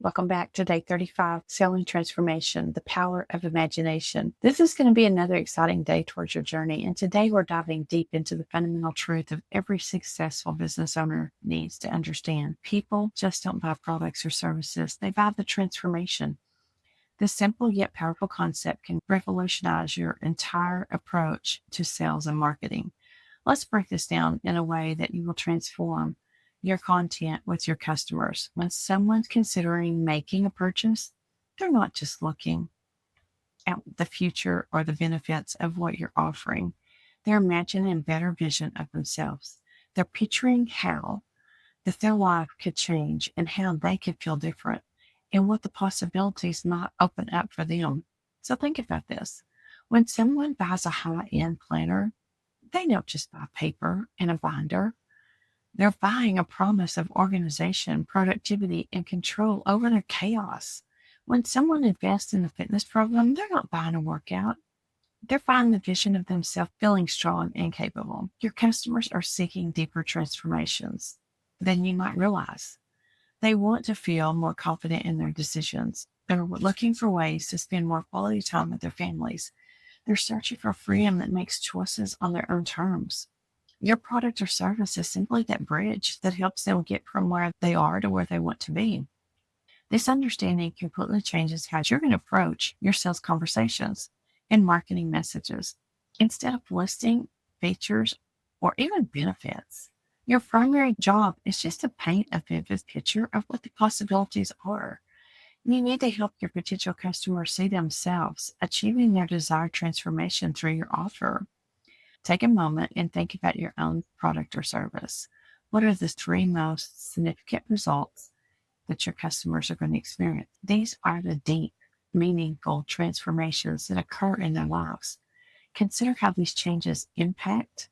Welcome back to day 35, Selling Transformation, the Power of Imagination. This is going to be another exciting day towards your journey. And today we're diving deep into the fundamental truth of every successful business owner needs to understand. People just don't buy products or services. They buy the transformation. This simple yet powerful concept can revolutionize your entire approach to sales and marketing. Let's break this down in a way that you will transform your content with your customers. When someone's considering making a purchase, they're not just looking at the future or the benefits of what you're offering. They're imagining a better vision of themselves. They're picturing how that their life could change and how they could feel different and what the possibilities might open up for them. So think about this. When someone buys a high-end planner, they don't just buy paper and a binder. They're buying a promise of organization, productivity, and control over their chaos. When someone invests in a fitness program, they're not buying a workout. They're buying the vision of themselves feeling strong and capable. Your customers are seeking deeper transformations than you might realize. They want to feel more confident in their decisions. They're looking for ways to spend more quality time with their families. They're searching for freedom that makes choices on their own terms. Your product or service is simply that bridge that helps them get from where they are to where they want to be. This understanding completely changes how you're going to approach your sales conversations and marketing messages. Instead of listing features or even benefits, your primary job is just to paint a vivid picture of what the possibilities are. You need to help your potential customers see themselves achieving their desired transformation through your offer. Take a moment and think about your own product or service. What are the three most significant results that your customers are going to experience? These are the deep, meaningful transformations that occur in their lives. Consider how these changes impact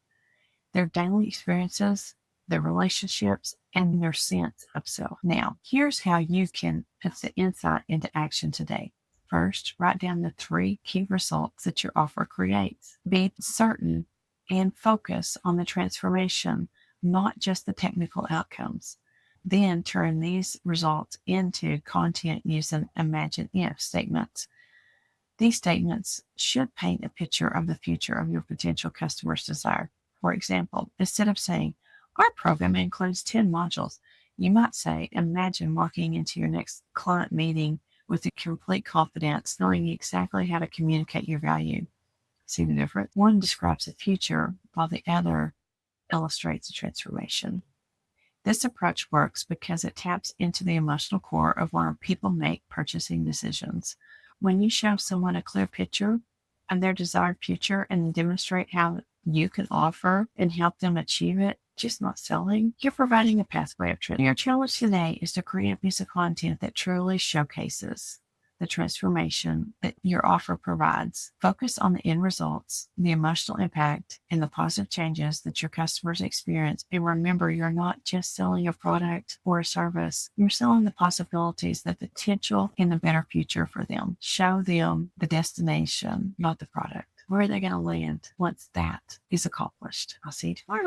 their daily experiences, their relationships, and their sense of self. Now, here's how you can put the insight into action today. First, write down the three key results that your offer creates. Be certain and focus on the transformation, not just the technical outcomes. Then turn these results into content using imagine if statements. These statements should paint a picture of the future of your potential customer's desire. For example, instead of saying, our program includes 10 modules, you might say, imagine walking into your next client meeting with a complete confidence, knowing exactly how to communicate your value. See the difference? One describes the future while the other illustrates the transformation. This approach works because it taps into the emotional core of why people make purchasing decisions. When you show someone a clear picture of their desired future and demonstrate how you can offer and help them achieve it, just not selling, you're providing a pathway of truth. Your challenge today is to create a piece of content that truly showcases the transformation that your offer provides. Focus on the end results, the emotional impact, and the positive changes that your customers experience. And remember, you're not just selling a product or a service. You're selling the possibilities, the potential, and the better future for them. Show them the destination, not the product. Where are they going to land once that is accomplished? I'll see you tomorrow.